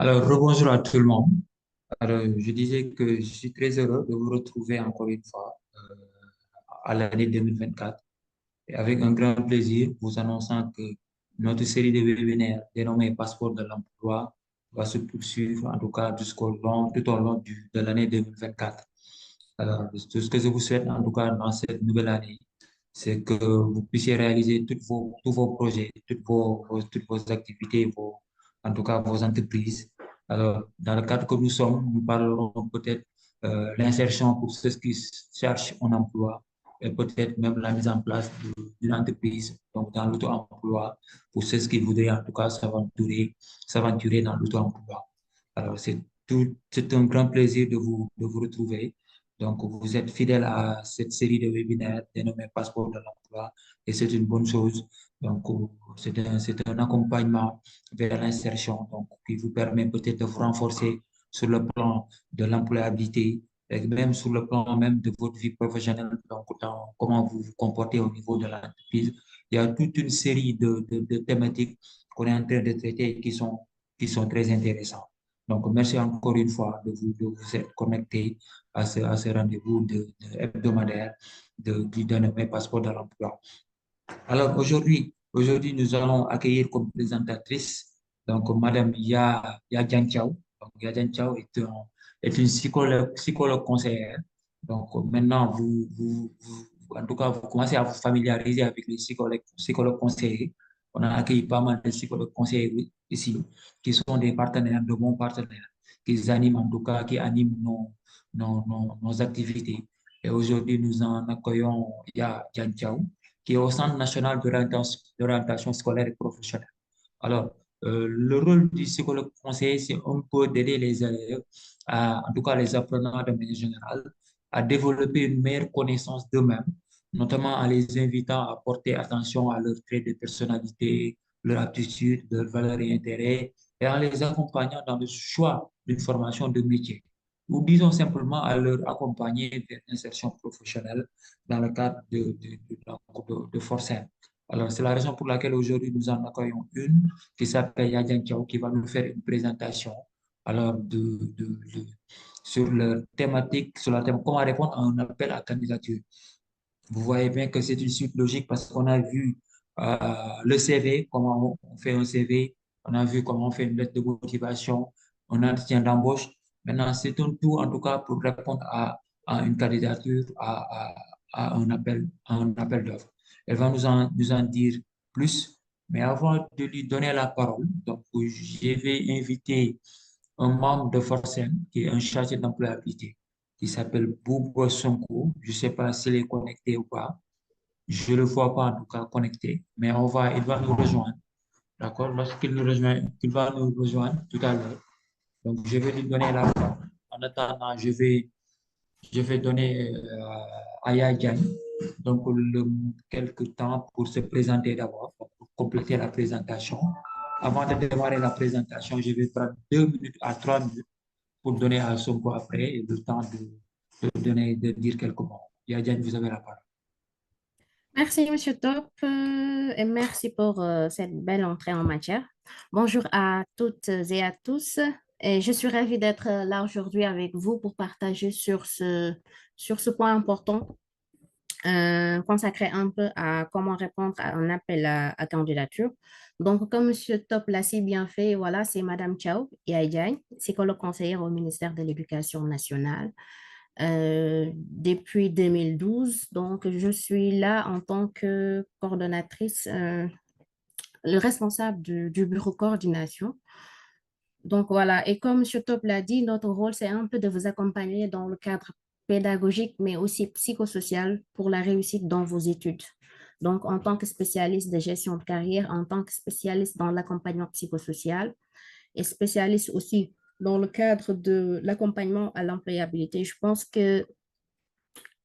Alors, rebonjour à tout le monde. Alors, je disais que je suis très heureux de vous retrouver encore une fois à l'année 2024 et avec un grand plaisir vous annonçant que notre série de webinaires dénommée Passeport de l'emploi va se poursuivre en tout cas tout au long de l'année 2024. Alors, tout ce que je vous souhaite en tout cas dans cette nouvelle année, c'est que vous puissiez réaliser tous vos projets, toutes vos activités, en tout cas vos entreprises. Alors, dans le cadre que nous sommes, nous parlerons peut-être l'insertion pour ceux qui cherchent un emploi et peut-être même la mise en place d'une entreprise, donc dans l'auto-emploi, pour ceux qui voudraient en tout cas s'aventurer dans l'auto-emploi. Alors, c'est un grand plaisir de vous retrouver. Donc, vous êtes fidèle à cette série de webinaires dénommée Passeport de l'emploi et c'est une bonne chose. Donc, c'est un accompagnement vers l'insertion donc, qui vous permet peut-être de vous renforcer sur le plan de l'employabilité et même sur le plan même de votre vie professionnelle, donc dans comment vous vous comportez au niveau de l'entreprise. Il y a toute une série de thématiques qu'on est en train de traiter et qui sont très intéressantes. Donc, merci encore une fois de vous être connecté à ce rendez-vous hebdomadaire du dénommé Passeport de l'emploi. Alors aujourd'hui, nous allons accueillir comme présentatrice donc Madame Ya Jianqiao. Donc Ya Jianqiao est une psychologue conseillère. Donc maintenant, en tout cas, vous commencez à vous familiariser avec les psychologues conseillers. On a accueilli pas mal de psychologues conseillers ici, qui sont des partenaires, de bons partenaires, qui animent en tout cas, qui animent nos activités. Et aujourd'hui, nous en accueillons Ya Jianqiao qui est au Centre national d'orientation scolaire et professionnelle. Alors, le rôle du psychologue conseiller, c'est un peu d'aider les élèves, en tout cas les apprenants de manière générale, à développer une meilleure connaissance d'eux-mêmes, notamment en les invitant à porter attention à leurs traits de personnalité, leurs aptitudes, leurs valeurs et intérêts, et en les accompagnant dans le choix d'une formation de métier. Ou disons simplement à leur accompagner vers l'insertion professionnelle dans le cadre de Forcem. Alors, c'est la raison pour laquelle aujourd'hui nous en accueillons une qui s'appelle Yadian Kiao, qui va nous faire une présentation alors sur la thématique, sur la thématique, comment répondre à un appel à candidature. Vous voyez bien que c'est une suite logique parce qu'on a vu le CV, comment on fait un CV, on a vu comment on fait une lettre de motivation, un entretien d'embauche. Maintenant, c'est un tout, en tout cas, pour répondre à une candidature, à un appel d'offres. Elle va nous en dire plus, mais avant de lui donner la parole, donc, je vais inviter un membre de Forcem, qui est un chargé d'employabilité, qui s'appelle Boubou Sonko. Je ne sais pas s'il est connecté ou pas. Je ne le vois pas en tout cas connecté, mais il va nous rejoindre. D'accord? Il va nous rejoindre tout à l'heure. Donc, je vais lui donner la parole. En attendant, je vais donner à Yadiane donc quelques temps pour se présenter d'abord, pour compléter la présentation. Avant de démarrer la présentation, je vais prendre 2 minutes à 3 minutes pour donner à Sonko après le temps de dire quelques mots. Yadiane, vous avez la parole. Merci, Monsieur Top, et merci pour cette belle entrée en matière. Bonjour à toutes et à tous. Et je suis ravie d'être là aujourd'hui avec vous pour partager sur ce point important consacré un peu à comment répondre à un appel à candidature. Donc, comme Monsieur Top l'a si bien fait, voilà, c'est Madame Chao Yaïdiaï, psychologue conseillère au ministère de l'Éducation nationale depuis 2012. Donc, je suis là en tant que coordonnatrice, le responsable du bureau coordination. Donc, voilà. Et comme M. Top l'a dit, notre rôle, c'est un peu de vous accompagner dans le cadre pédagogique, mais aussi psychosocial pour la réussite dans vos études. Donc, en tant que spécialiste de gestion de carrière, en tant que spécialiste dans l'accompagnement psychosocial et spécialiste aussi dans le cadre de l'accompagnement à l'employabilité, je pense que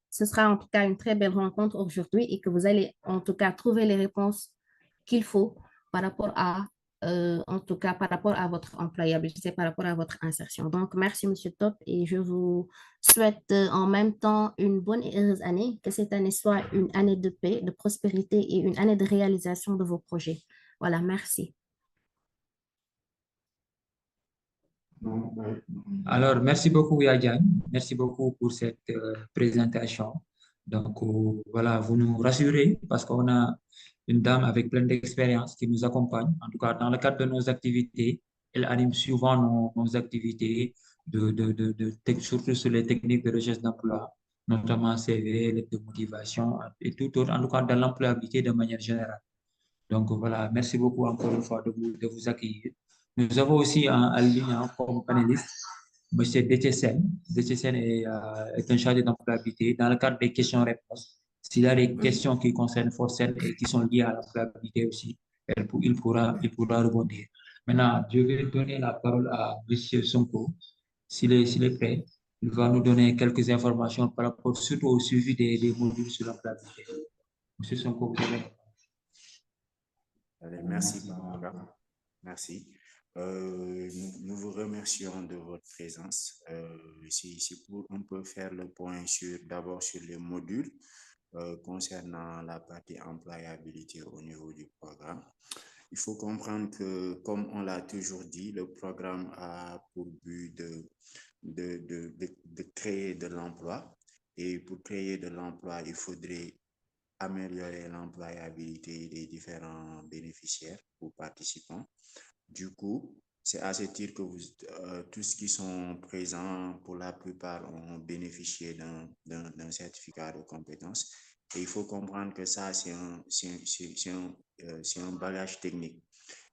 ce sera en tout cas une très belle rencontre aujourd'hui et que vous allez en tout cas trouver les réponses qu'il faut par rapport en tout cas par rapport à votre employabilité, par rapport à votre insertion. Donc, merci Monsieur Top et je vous souhaite en même temps une bonne et heureuse année, que cette année soit une année de paix, de prospérité et une année de réalisation de vos projets. Voilà, merci. Alors, merci beaucoup, Yadian. Merci beaucoup pour cette présentation. Donc, voilà, vous nous rassurez parce qu'on a une dame avec plein d'expérience qui nous accompagne. En tout cas, dans le cadre de nos activités, elle anime souvent nos activités, surtout sur les techniques de recherche d'emploi, notamment CV, lettre de motivation et tout autre, en tout cas dans l'employabilité de manière générale. Donc voilà, merci beaucoup encore une fois de vous accueillir. Nous avons aussi en ligne comme panéliste Monsieur Déthié. Déthié est un chargé d'employabilité dans le cadre des questions-réponses. S'il y a des questions qui concernent Forcel et qui sont liées à l'employabilité aussi, il pourra rebondir. Maintenant, je vais donner la parole à Monsieur Sonko. S'il est prêt, il va nous donner quelques informations par rapport surtout au suivi des modules sur l'employabilité. Monsieur Sonko, vous avez. Allez, merci, Barbara. Merci. Nous vous remercions de votre présence. C'est pour un peu faire le point d'abord sur les modules concernant la partie employabilité au niveau du programme. Il faut comprendre que, comme on l'a toujours dit, le programme a pour but de créer de l'emploi. Et pour créer de l'emploi, il faudrait améliorer l'employabilité des différents bénéficiaires ou participants. Du coup, c'est à ce titre que tous qui sont présents, pour la plupart, ont bénéficié d'un certificat de compétences. Et il faut comprendre que ça, c'est un bagage technique.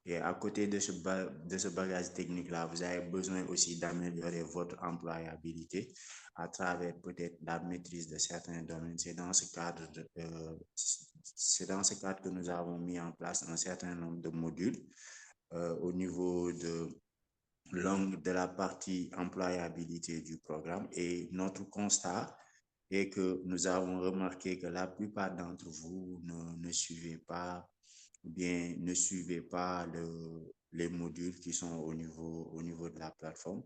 Et à côté de ce bagage technique-là, vous avez besoin aussi d'améliorer votre employabilité à travers peut-être la maîtrise de certains domaines. C'est dans ce cadre que nous avons mis en place un certain nombre de modules au niveau de la partie employabilité du programme. Et notre constat est que nous avons remarqué que la plupart d'entre vous ne suivez pas les modules qui sont au niveau de la plateforme.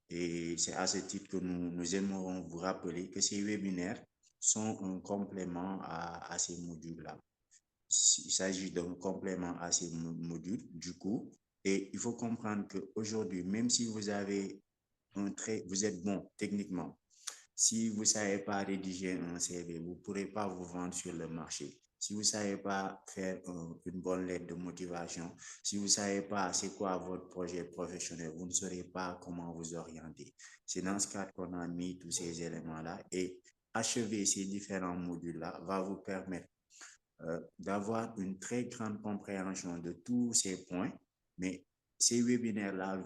Et c'est à ce titre que nous aimerions vous rappeler que ces webinaires sont un complément à ces modules-là. Il s'agit d'un complément à ces modules, du coup. Et il faut comprendre qu'aujourd'hui, même si vous avez vous êtes bon techniquement, si vous ne savez pas rédiger un CV, vous ne pourrez pas vous vendre sur le marché. Si vous ne savez pas faire une bonne lettre de motivation, si vous ne savez pas c'est quoi votre projet professionnel, vous ne saurez pas comment vous orienter. C'est dans ce cadre qu'on a mis tous ces éléments-là et achever ces différents modules-là va vous permettre d'avoir une très grande compréhension de tous ces points, mais ces webinaires-là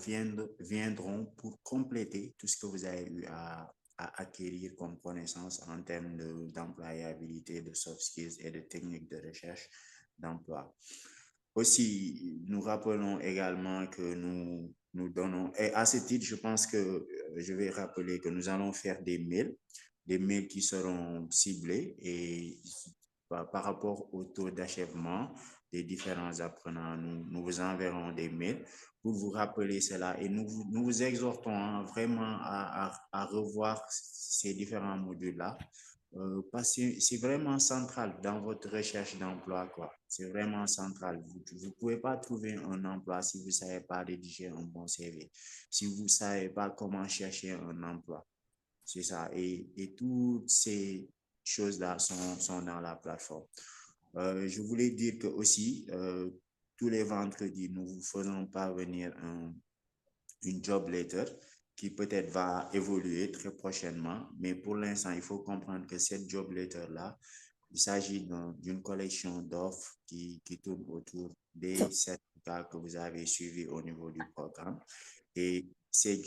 viendront pour compléter tout ce que vous avez eu à acquérir comme connaissance en termes d'employabilité, de soft skills et de techniques de recherche d'emploi. Aussi, nous rappelons également que nous donnons, et à ce titre, je pense que je vais rappeler que nous allons faire des mails qui seront ciblés et par rapport au taux d'achèvement des différents apprenants, nous vous enverrons des mails pour vous rappeler cela et nous vous exhortons vraiment à revoir ces différents modules-là parce que c'est vraiment central dans votre recherche d'emploi, quoi. C'est vraiment central. Vous ne pouvez pas trouver un emploi si vous ne savez pas rédiger un bon CV, si vous ne savez pas comment chercher un emploi. C'est ça. Et toutes ces choses-là sont dans la plateforme. Je voulais dire que aussi, tous les vendredis, nous vous faisons parvenir une job letter qui peut-être va évoluer très prochainement. Mais pour l'instant, il faut comprendre que cette job letter-là, il s'agit d'une collection d'offres qui tourne autour des certificats que vous avez suivis au niveau du programme. Et ces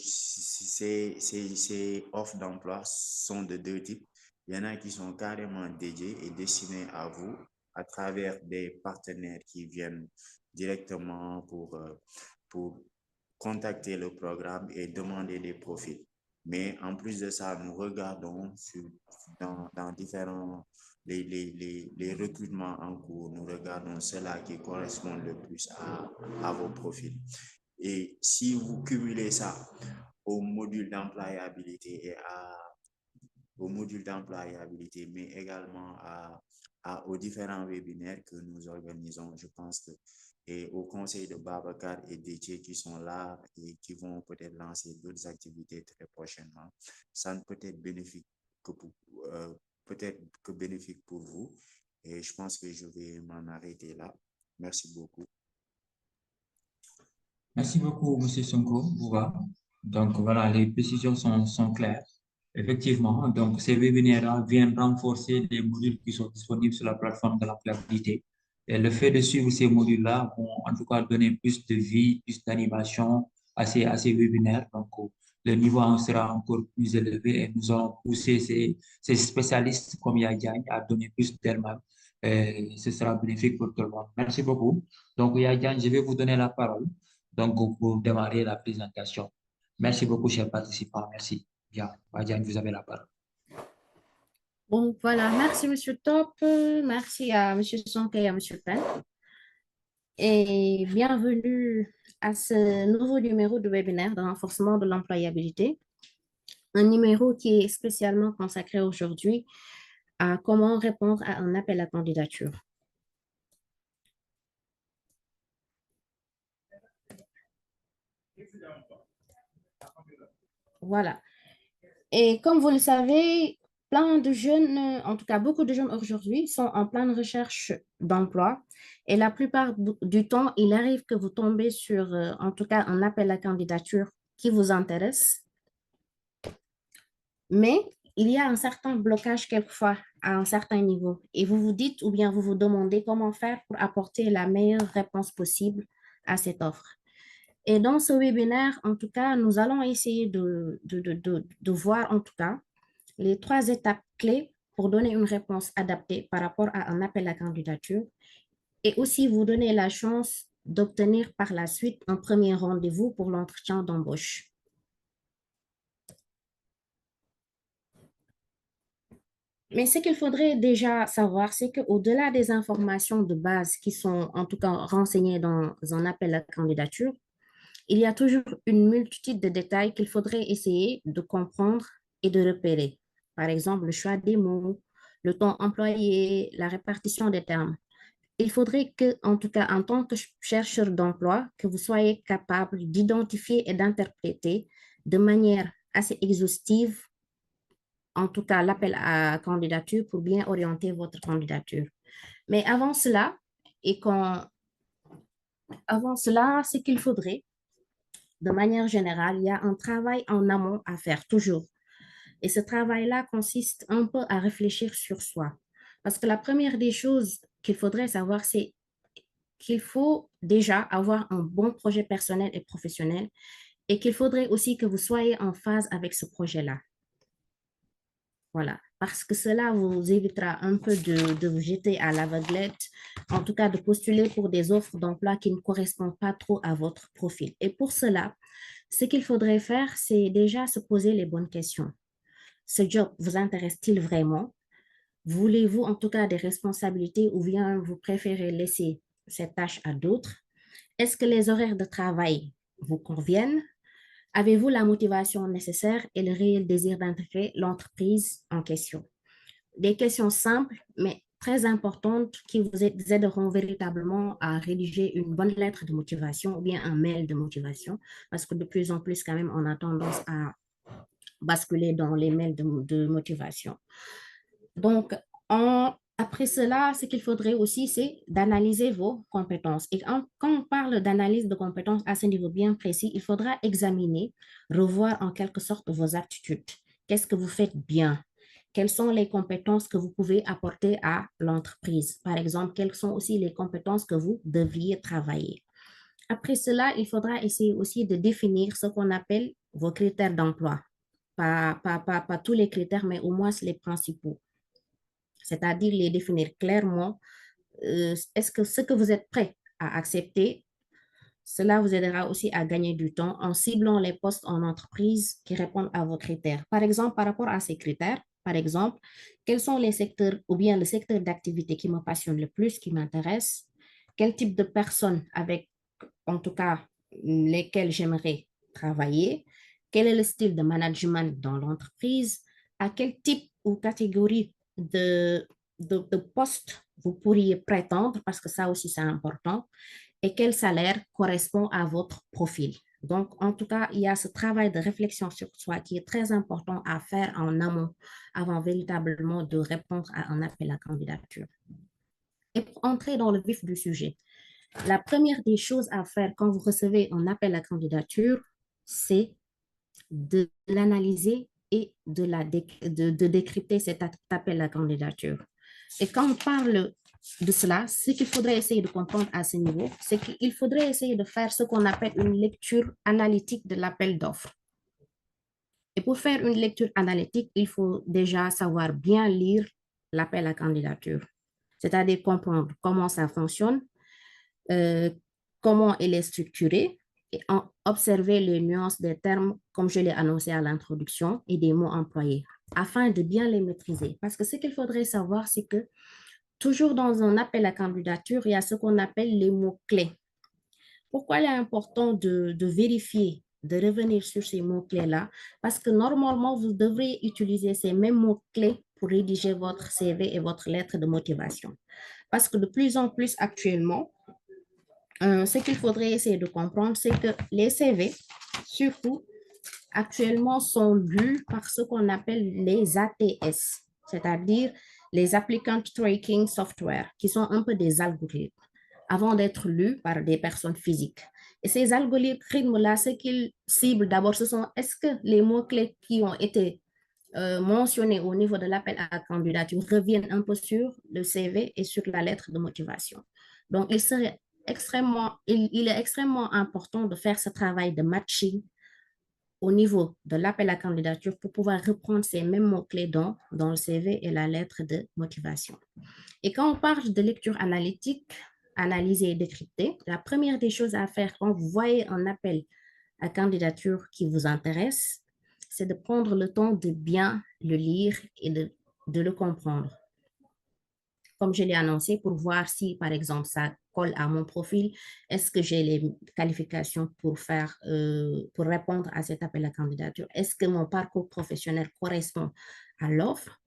offres d'emploi sont de deux types. Il y en a qui sont carrément dédiées et destinées à vous à travers des partenaires qui viennent directement pour contacter le programme et demander des profils. Mais en plus de ça, nous regardons dans différents les recrutements en cours, nous regardons ceux-là qui correspondent le plus à vos profils. Et si vous cumulez ça au module d'employabilité mais également aux différents webinaires que nous organisons, je pense que et au conseil de Babacar et Déthié qui sont là et qui vont peut-être lancer d'autres activités très prochainement. Ça ne peut être bénéfique que pour, euh, peut-être que bénéfique pour vous. Et je pense que je vais m'en arrêter là. Merci beaucoup. Merci beaucoup, Monsieur Sonko Bouba. Donc voilà, les précisions sont claires. Effectivement, donc ces webinaires viennent renforcer les modules qui sont disponibles sur la plateforme de l'employabilité. Et le fait de suivre ces modules-là vont en tout cas donner plus de vie, plus d'animation à ces webinaires. Donc le niveau en sera encore plus élevé et nous allons pousser ces spécialistes comme Yadiagne à donner plus d'elle-même. Et ce sera bénéfique pour tout le monde. Merci beaucoup. Donc Yadiagne, je vais vous donner la parole donc pour démarrer la présentation. Merci beaucoup, chers participants. Merci. Bien, Badiane, vous avez la parole. Bon, voilà, merci Monsieur Top, merci à Monsieur Sonke et à Monsieur Pen. Et bienvenue à ce nouveau numéro de webinaire de renforcement de l'employabilité. Un numéro qui est spécialement consacré aujourd'hui à comment répondre à un appel à candidature. Voilà. Et comme vous le savez, plein de jeunes, en tout cas beaucoup de jeunes aujourd'hui, sont en pleine recherche d'emploi. Et la plupart du temps, il arrive que vous tombez sur, en tout cas, un appel à candidature qui vous intéresse. Mais il y a un certain blocage quelquefois à un certain niveau. Et vous vous dites ou bien vous vous demandez comment faire pour apporter la meilleure réponse possible à cette offre. Et dans ce webinaire, en tout cas, nous allons essayer de voir en tout cas les 3 étapes clés pour donner une réponse adaptée par rapport à un appel à candidature et aussi vous donner la chance d'obtenir par la suite un premier rendez-vous pour l'entretien d'embauche. Mais ce qu'il faudrait déjà savoir, c'est qu'au-delà des informations de base qui sont en tout cas renseignées dans un appel à candidature, il y a toujours une multitude de détails qu'il faudrait essayer de comprendre et de repérer. Par exemple, le choix des mots, le temps employé, la répartition des termes. Il faudrait que, en tout cas, en tant que chercheur d'emploi, que vous soyez capable d'identifier et d'interpréter de manière assez exhaustive, en tout cas, l'appel à candidature pour bien orienter votre candidature. Mais avant cela, ce qu'il faudrait, de manière générale, il y a un travail en amont à faire toujours. Et ce travail-là consiste un peu à réfléchir sur soi. Parce que la première des choses qu'il faudrait savoir, c'est qu'il faut déjà avoir un bon projet personnel et professionnel et qu'il faudrait aussi que vous soyez en phase avec ce projet-là. Voilà, parce que cela vous évitera un peu de vous jeter à l'aveuglette, en tout cas de postuler pour des offres d'emploi qui ne correspondent pas trop à votre profil. Et pour cela, ce qu'il faudrait faire, c'est déjà se poser les bonnes questions. Ce job vous intéresse-t-il vraiment? Voulez-vous en tout cas des responsabilités ou bien vous préférez laisser cette tâche à d'autres? Est-ce que les horaires de travail vous conviennent? Avez-vous la motivation nécessaire et le réel désir d'intégrer l'entreprise en question? Des questions simples, mais très importantes qui vous aideront véritablement à rédiger une bonne lettre de motivation ou bien un mail de motivation, parce que de plus en plus, quand même, on a tendance à basculer dans les mails de motivation. Donc, après cela, ce qu'il faudrait aussi, c'est d'analyser vos compétences. Et quand on parle d'analyse de compétences à ce niveau bien précis, il faudra examiner, revoir en quelque sorte vos aptitudes. Qu'est-ce que vous faites bien? Quelles sont les compétences que vous pouvez apporter à l'entreprise? Par exemple, quelles sont aussi les compétences que vous devriez travailler? Après cela, il faudra essayer aussi de définir ce qu'on appelle vos critères d'emploi. Pas tous les critères, mais au moins les principaux. C'est-à-dire les définir clairement. Est-ce que ce que vous êtes prêt à accepter, cela vous aidera aussi à gagner du temps en ciblant les postes en entreprise qui répondent à vos critères. Par exemple, par rapport à ces critères, par exemple, quels sont les secteurs ou bien le secteur d'activité qui me passionne le plus, qui m'intéresse? Quel type de personnes avec, en tout cas, lesquelles j'aimerais travailler? Quel est le style de management dans l'entreprise? À quel type ou catégorie de poste vous pourriez prétendre, parce que ça aussi c'est important. et quel salaire correspond à votre profil. Donc, en tout cas, il y a ce travail de réflexion sur soi qui est très important à faire en amont avant véritablement de répondre à un appel à candidature. Et pour entrer dans le vif du sujet, la première des choses à faire quand vous recevez un appel à candidature, c'est de l'analyser et de décrypter cet appel à candidature. Et quand on parle de cela, ce qu'il faudrait essayer de comprendre à ce niveau, c'est qu'il faudrait essayer de faire ce qu'on appelle une lecture analytique de l'appel d'offres. Et pour faire une lecture analytique, il faut déjà savoir bien lire l'appel à candidature, c'est-à-dire comprendre comment ça fonctionne, comment elle est structurée, et observer les nuances des termes, comme je l'ai annoncé à l'introduction, et des mots employés, afin de bien les maîtriser. Parce que ce qu'il faudrait savoir, c'est que toujours dans un appel à candidature, il y a ce qu'on appelle les mots-clés. Pourquoi il est important de vérifier, de revenir sur ces mots-clés-là? Parce que normalement, vous devrez utiliser ces mêmes mots-clés pour rédiger votre CV et votre lettre de motivation. Parce que de plus en plus actuellement, ce qu'il faudrait essayer de comprendre, c'est que les CV, surtout actuellement, sont lus par ce qu'on appelle les ATS, c'est-à-dire les Applicant Tracking Software, qui sont un peu des algorithmes, avant d'être lus par des personnes physiques. Et ces algorithmes-là, ce qu'ils ciblent d'abord, ce sont est-ce que les mots-clés qui ont été mentionnés au niveau de l'appel à candidature reviennent un peu sur le CV et sur la lettre de motivation. Donc, il est extrêmement important de faire ce travail de matching au niveau de l'appel à candidature pour pouvoir reprendre ces mêmes mots-clés dans le CV et la lettre de motivation. Et quand on parle de lecture analytique, analyser et décrypter, la première des choses à faire quand vous voyez un appel à candidature qui vous intéresse, c'est de prendre le temps de bien le lire et de le comprendre. Comme je l'ai annoncé, pour voir si, par exemple, ça colle à mon profil, est-ce que j'ai les qualifications pour répondre à cet appel à candidature? Est-ce que mon parcours professionnel correspond à l'offre?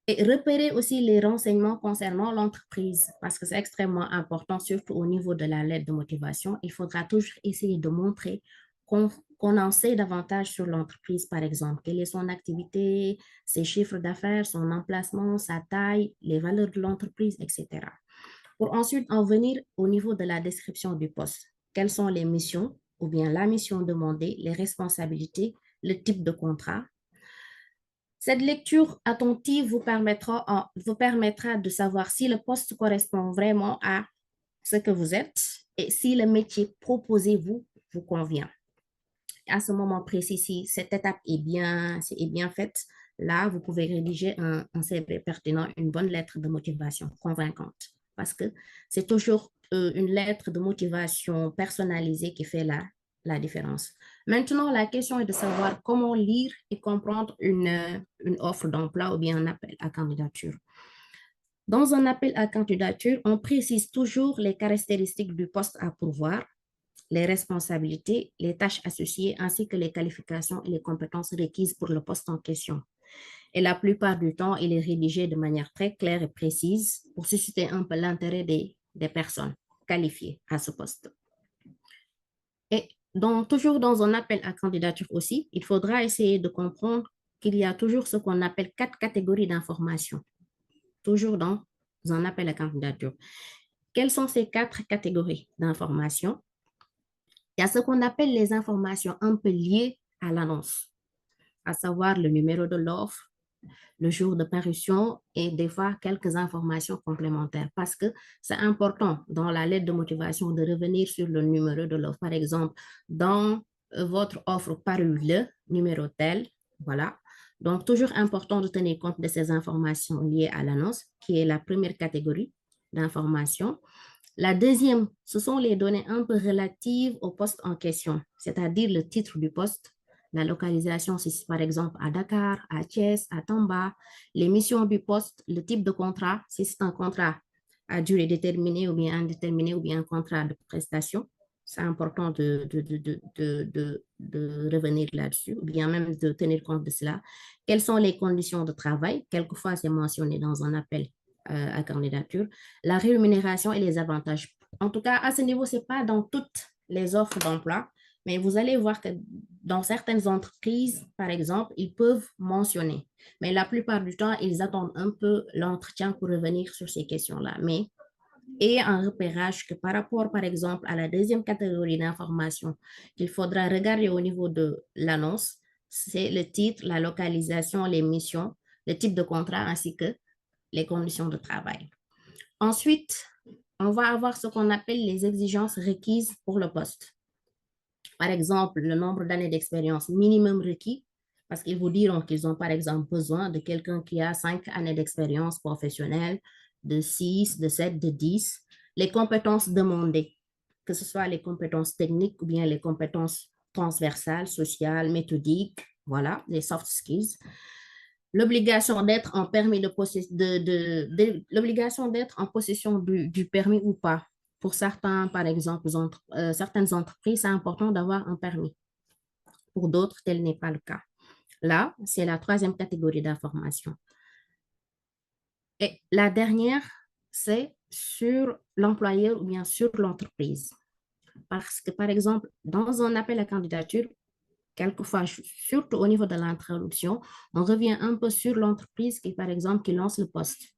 Et repérer aussi les renseignements concernant l'entreprise, parce que c'est extrêmement important, surtout au niveau de la lettre de motivation. Il faudra toujours essayer de montrer qu'on en sait davantage sur l'entreprise, par exemple. Quelle est son activité, ses chiffres d'affaires, son emplacement, sa taille, les valeurs de l'entreprise, etc. Pour ensuite en venir au niveau de la description du poste. Quelles sont les missions ou bien la mission demandée, les responsabilités, le type de contrat. Cette lecture attentive vous permettra de savoir si le poste correspond vraiment à ce que vous êtes et si le métier proposé vous convient. À ce moment précis, si cette étape est bien faite, là, vous pouvez rédiger un CV pertinent, une bonne lettre de motivation convaincante. Parce que c'est toujours une lettre de motivation personnalisée qui fait la différence. Maintenant, la question est de savoir comment lire et comprendre une offre d'emploi ou bien un appel à candidature. Dans un appel à candidature, on précise toujours les caractéristiques du poste à pourvoir, les responsabilités, les tâches associées, ainsi que les qualifications et les compétences requises pour le poste en question. Et la plupart du temps, il est rédigé de manière très claire et précise pour susciter un peu l'intérêt des personnes qualifiées à ce poste. Et donc, toujours dans un appel à candidature aussi, il faudra essayer de comprendre qu'il y a toujours ce qu'on appelle 4 catégories d'informations, toujours dans un appel à candidature. Quelles sont ces 4 catégories d'informations? Il y a ce qu'on appelle les informations un peu liées à l'annonce, à savoir le numéro de l'offre, le jour de parution et des fois quelques informations complémentaires parce que c'est important dans la lettre de motivation de revenir sur le numéro de l'offre. Par exemple, dans votre offre parue le numéro tel, voilà. Donc, toujours important de tenir compte de ces informations liées à l'annonce qui est la première catégorie d'informations. La deuxième, ce sont les données un peu relatives au poste en question, c'est-à-dire le titre du poste, la localisation, si c'est par exemple à Dakar, à Thiès, à Tamba, les missions du poste, le type de contrat, si c'est un contrat à durée déterminée ou bien indéterminée ou bien un contrat de prestation. C'est important de revenir là-dessus ou bien même de tenir compte de cela. Quelles sont les conditions de travail? Quelquefois, c'est mentionné dans un appel à candidature. La rémunération et les avantages En tout cas, à ce niveau, ce n'est pas dans toutes les offres d'emploi, mais vous allez voir que dans certaines entreprises, par exemple, ils peuvent mentionner. Mais la plupart du temps, ils attendent un peu l'entretien pour revenir sur ces questions-là. Mais et un repérage que par rapport, par exemple, à la deuxième catégorie d'information qu'il faudra regarder au niveau de l'annonce, c'est le titre, la localisation, les missions, le type de contrat ainsi que les conditions de travail. Ensuite, on va avoir ce qu'on appelle les exigences requises pour le poste. Par exemple, le nombre d'années d'expérience minimum requis, parce qu'ils vous diront qu'ils ont par exemple besoin de quelqu'un qui a 5 années d'expérience professionnelle, de 6, de 7, de 10. Les compétences demandées, que ce soit les compétences techniques ou bien les compétences transversales, sociales, méthodiques, voilà, les soft skills. L'obligation d'être en permis l'obligation d'être en possession du permis ou pas. Pour certains, par exemple, certaines entreprises, c'est important d'avoir un permis. Pour d'autres, tel n'est pas le cas. Là, c'est la troisième catégorie d'information. Et la dernière, c'est sur l'employeur ou bien sur l'entreprise. Parce que, par exemple, dans un appel à candidature, quelquefois, surtout au niveau de l'introduction, on revient un peu sur l'entreprise qui, par exemple, qui lance le poste,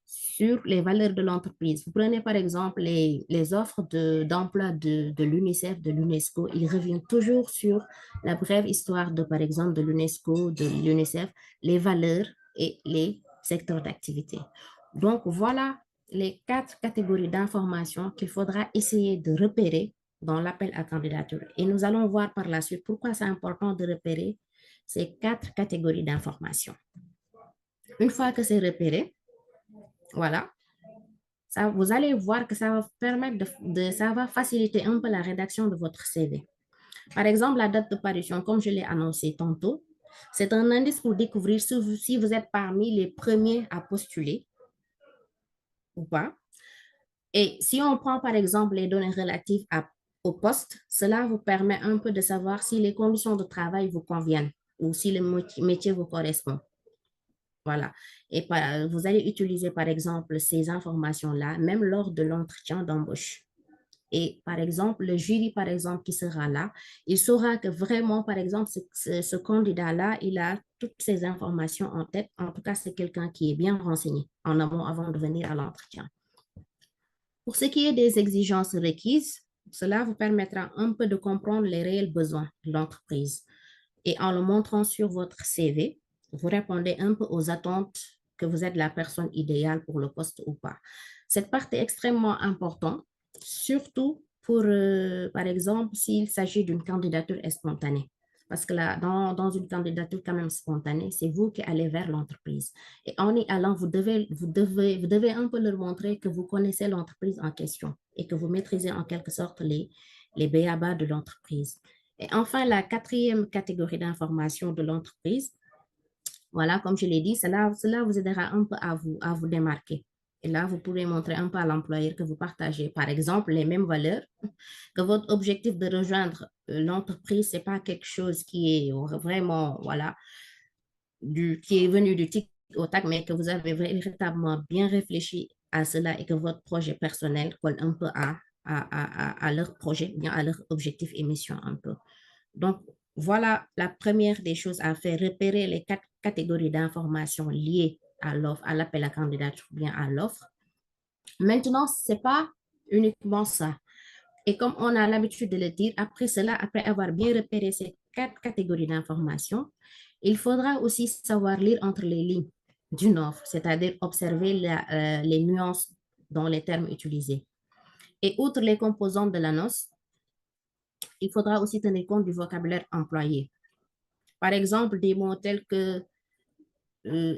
sur les valeurs de l'entreprise. Vous prenez, par exemple, les offres d'emploi de l'UNICEF, de l'UNESCO, ils reviennent toujours sur la brève histoire de, par exemple, de l'UNESCO, de l'UNICEF, les valeurs et les secteurs d'activité. Donc, voilà les 4 catégories d'informations qu'il faudra essayer de repérer dans l'appel à candidature. Et nous allons voir par la suite pourquoi c'est important de repérer ces 4 catégories d'informations. Une fois que c'est repéré, voilà, ça, vous allez voir que ça va permettre ça va faciliter un peu la rédaction de votre CV. Par exemple, la date de parution, comme je l'ai annoncé tantôt, c'est un indice pour découvrir si vous êtes parmi les premiers à postuler ou pas. Et si on prend par exemple les données relatives au poste, cela vous permet un peu de savoir si les conditions de travail vous conviennent ou si le métier vous correspond. Voilà. Et vous allez utiliser par exemple ces informations-là, même lors de l'entretien d'embauche. Et par exemple, le jury, par exemple, qui sera là, il saura que vraiment, par exemple, ce candidat-là, il a toutes ces informations en tête. En tout cas, c'est quelqu'un qui est bien renseigné en amont avant de venir à l'entretien. Pour ce qui est des exigences requises, cela vous permettra un peu de comprendre les réels besoins de l'entreprise. Et en le montrant sur votre CV, vous répondez un peu aux attentes que vous êtes la personne idéale pour le poste ou pas. Cette partie est extrêmement importante, surtout pour, par exemple, s'il s'agit d'une candidature spontanée. Parce que là, dans une candidature quand même spontanée, c'est vous qui allez vers l'entreprise. Et en y allant, vous devez un peu leur montrer que vous connaissez l'entreprise en question et que vous maîtrisez en quelque sorte les b.a.-ba de l'entreprise. Et enfin, la quatrième catégorie d'information de l'entreprise, voilà, comme je l'ai dit, cela vous aidera un peu à vous démarquer. Et là, vous pourrez montrer un peu à l'employeur que vous partagez, par exemple, les mêmes valeurs, que votre objectif de rejoindre l'entreprise, ce n'est pas quelque chose qui est vraiment, voilà, qui est venu du tic au tac, mais que vous avez véritablement bien réfléchi à cela et que votre projet personnel colle un peu à leur projet, bien à leur objectif et mission un peu. Donc, voilà la première des choses à faire, repérer les 4 catégories d'informations liées à l'offre, à l'appel à candidature, bien à l'offre. Maintenant, ce n'est pas uniquement ça. Et comme on a l'habitude de le dire, après cela, après avoir bien repéré ces 4 catégories d'informations, il faudra aussi savoir lire entre les lignes d'une offre, c'est-à-dire observer les nuances dans les termes utilisés. Et outre les composantes de l'annonce, il faudra aussi tenir compte du vocabulaire employé. Par exemple, des mots tels que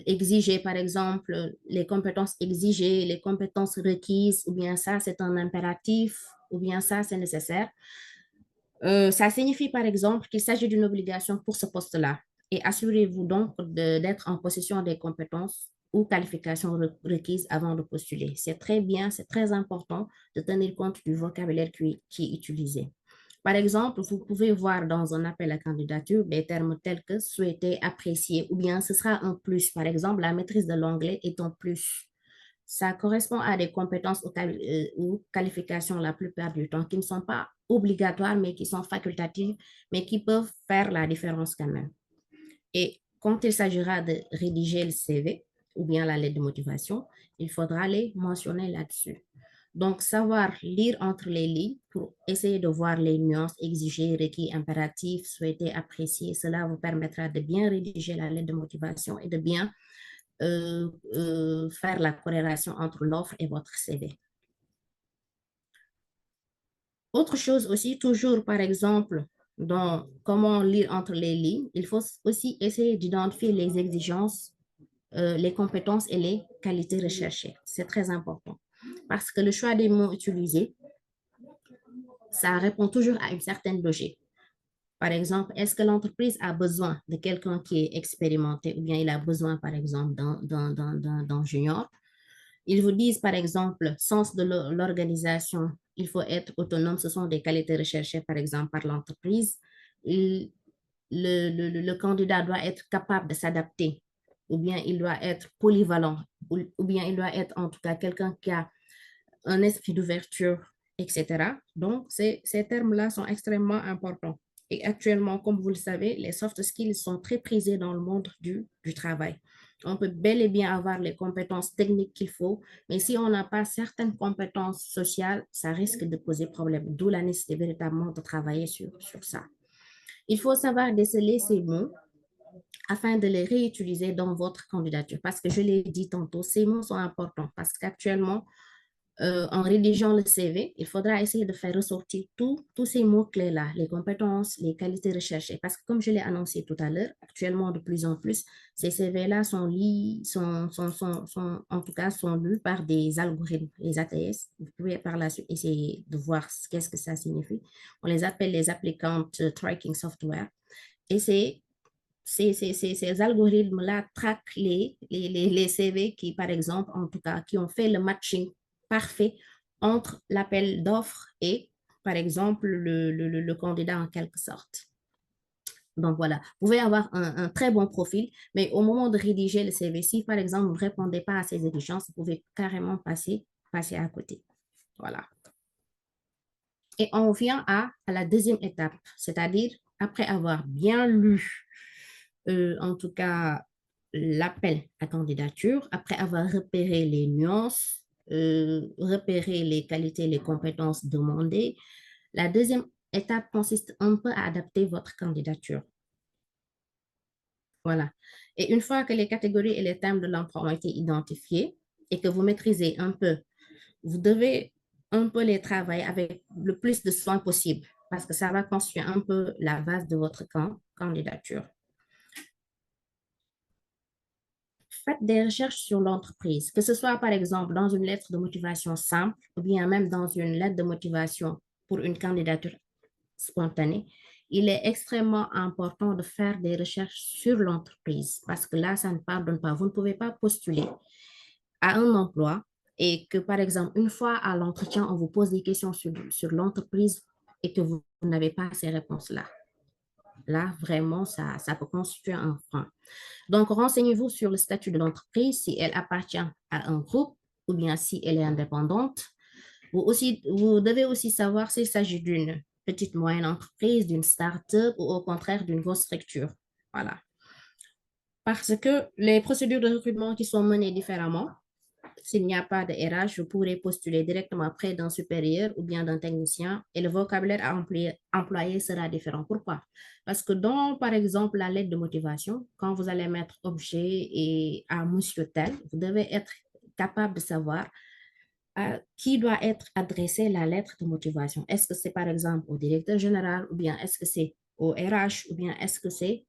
exiger, par exemple, les compétences exigées, les compétences requises, ou bien ça, c'est un impératif, ou bien ça, c'est nécessaire. Ça signifie, par exemple, qu'il s'agit d'une obligation pour ce poste-là. Et assurez-vous donc d'être en possession des compétences ou qualifications requises avant de postuler. C'est très bien, c'est très important de tenir compte du vocabulaire qui est utilisé. Par exemple, vous pouvez voir dans un appel à candidature des termes tels que souhaiter, apprécier, ou bien ce sera un plus. Par exemple, la maîtrise de l'anglais est un plus. ça correspond à des compétences ou qualifications la plupart du temps qui ne sont pas obligatoires, mais qui sont facultatives, mais qui peuvent faire la différence quand même. Et quand il s'agira de rédiger le CV ou bien la lettre de motivation, il faudra les mentionner là-dessus. Donc, savoir lire entre les lignes pour essayer de voir les nuances exigées, requis, impératifs, souhaités, appréciés, cela vous permettra de bien rédiger la lettre de motivation et de bien faire la corrélation entre l'offre et votre CV. Autre chose aussi, toujours par exemple, dans comment lire entre les lignes, il faut aussi essayer d'identifier les exigences, les compétences et les qualités recherchées. C'est très important parce que le choix des mots utilisés, ça répond toujours à une certaine logique. Par exemple, est-ce que l'entreprise a besoin de quelqu'un qui est expérimenté ou bien il a besoin, par exemple, d'un junior? Ils vous disent, par exemple, sens de l'organisation, il faut être autonome, ce sont des qualités recherchées, par exemple, par l'entreprise. Le candidat doit être capable de s'adapter, ou bien il doit être polyvalent, ou bien il doit être en tout cas quelqu'un qui a un esprit d'ouverture, etc. Donc, ces termes-là sont extrêmement importants. Et actuellement, comme vous le savez, les soft skills sont très prisés dans le monde du travail. On peut bel et bien avoir les compétences techniques qu'il faut, mais si on n'a pas certaines compétences sociales, ça risque de poser problème, d'où la nécessité véritablement de travailler sur ça. Il faut savoir déceler ces mots afin de les réutiliser dans votre candidature, parce que je l'ai dit tantôt, ces mots sont importants, parce qu'actuellement, en rédigeant le CV, il faudra essayer de faire ressortir tous ces mots-clés-là, les compétences, les qualités recherchées. Parce que comme je l'ai annoncé tout à l'heure, actuellement, de plus en plus, ces CV-là sont en tout cas, sont lus par des algorithmes, les ATS. Vous pouvez par la suite essayer de voir qu'est-ce que ça signifie. On les appelle les applicant tracking software. Et ces algorithmes-là traquent les CV qui, par exemple, en tout cas, qui ont fait le matching parfait entre l'appel d'offres et, par exemple, le candidat en quelque sorte. Donc voilà, vous pouvez avoir un très bon profil, mais au moment de rédiger le CV, si par exemple vous ne répondez pas à ces exigences, vous pouvez carrément passer à côté. Voilà. Et on vient à la deuxième étape, c'est-à-dire après avoir bien lu, en tout cas, l'appel à candidature, après avoir repéré les nuances, repéré les qualités, les compétences demandées, la deuxième étape consiste un peu à adapter votre candidature. Voilà. Et une fois que les catégories et les thèmes de l'emploi ont été identifiés et que vous maîtrisez un peu, vous devez un peu les travailler avec le plus de soin possible parce que ça va constituer un peu la base de votre candidature. Faites des recherches sur l'entreprise, que ce soit par exemple dans une lettre de motivation simple ou bien même dans une lettre de motivation pour une candidature spontanée. Il est extrêmement important de faire des recherches sur l'entreprise parce que là, ça ne pardonne pas. Vous ne pouvez pas postuler à un emploi et que, par exemple, une fois à l'entretien, on vous pose des questions sur l'entreprise et que vous n'avez pas ces réponses-là. Là, vraiment, ça peut constituer un frein. Donc, renseignez-vous sur le statut de l'entreprise, si elle appartient à un groupe ou bien si elle est indépendante. Vous devez aussi savoir s'il s'agit d'une petite moyenne entreprise, d'une start-up ou au contraire d'une grosse structure. Voilà. Parce que les procédures de recrutement qui sont menées différemment, s'il n'y a pas de RH, vous pourrez postuler directement près d'un supérieur ou bien d'un technicien et le vocabulaire à employer sera différent. Pourquoi? Parce que dans, par exemple, la lettre de motivation, quand vous allez mettre objet et à monsieur tel, vous devez être capable de savoir à qui doit être adressée la lettre de motivation. Est-ce que c'est par exemple au directeur général ou bien est-ce que c'est au RH ou bien est-ce que c'est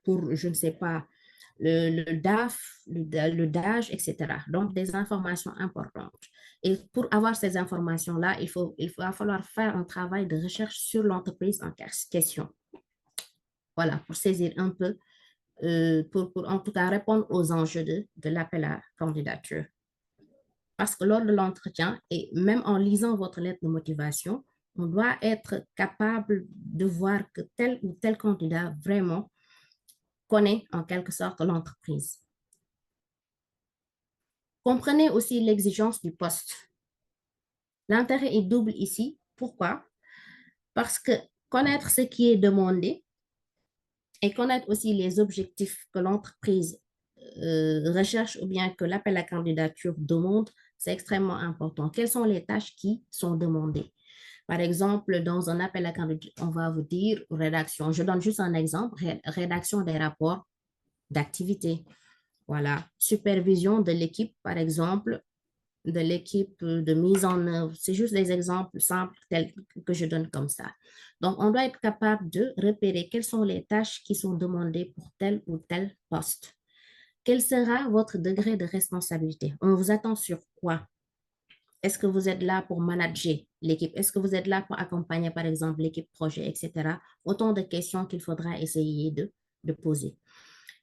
pour, je ne sais pas, le DAF, le DAGE, etc. Donc, des informations importantes. Et pour avoir ces informations-là, il va falloir faire un travail de recherche sur l'entreprise en question. Voilà, pour saisir un peu, pour en tout cas répondre aux enjeux de l'appel à candidature. Parce que lors de l'entretien, et même en lisant votre lettre de motivation, on doit être capable de voir que tel ou tel candidat vraiment connaît en quelque sorte l'entreprise. Comprenez aussi l'exigence du poste. L'intérêt est double ici. Pourquoi? Parce que connaître ce qui est demandé et connaître aussi les objectifs que l'entreprise recherche ou bien que l'appel à candidature demande, c'est extrêmement important. Quelles sont les tâches qui sont demandées? Par exemple, dans un appel à candidature, on va vous dire rédaction. Je donne juste un exemple, rédaction des rapports d'activité. Voilà, supervision de l'équipe, par exemple, de l'équipe de mise en œuvre. C'est juste des exemples simples tels que je donne comme ça. Donc, on doit être capable de repérer quelles sont les tâches qui sont demandées pour tel ou tel poste. Quel sera votre degré de responsabilité? On vous attend sur quoi? Est-ce que vous êtes là pour manager l'équipe? Est-ce que vous êtes là pour accompagner, par exemple, l'équipe projet, etc.? Autant de questions qu'il faudra essayer de poser.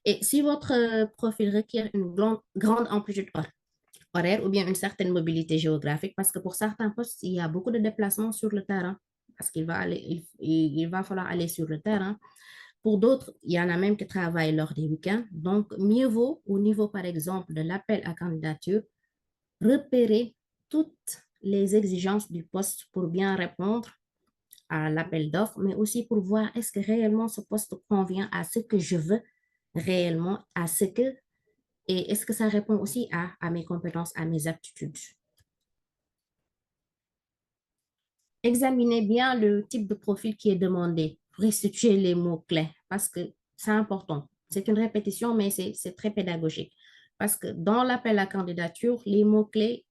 Et si votre profil requiert une grande amplitude horaire ou bien une certaine mobilité géographique, parce que pour certains postes, il y a beaucoup de déplacements sur le terrain, parce il va falloir aller sur le terrain. Pour d'autres, il y en a même qui travaillent lors des week-ends. Donc, mieux vaut, au niveau, par exemple, de l'appel à candidature, repérer toutes les exigences du poste pour bien répondre à l'appel d'offres, mais aussi pour voir est-ce que réellement ce poste convient à ce que je veux réellement, et est-ce que ça répond aussi à mes compétences, à mes aptitudes. Examinez bien le type de profil qui est demandé. Restituez les mots-clés parce que c'est important. C'est une répétition, mais c'est très pédagogique. Parce que dans l'appel à candidature, les mots-clés,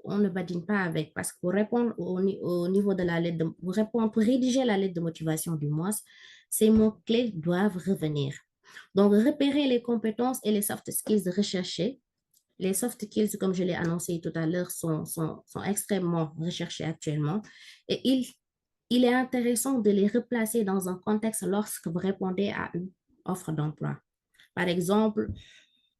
on ne badine pas avec. Parce que pour répondre au niveau de la lettre, pour rédiger la lettre de motivation du mois, ces mots-clés doivent revenir. Donc, repérer les compétences et les soft skills recherchés. Les soft skills, comme je l'ai annoncé tout à l'heure, sont extrêmement recherchés actuellement. Et il est intéressant de les replacer dans un contexte lorsque vous répondez à une offre d'emploi. Par exemple,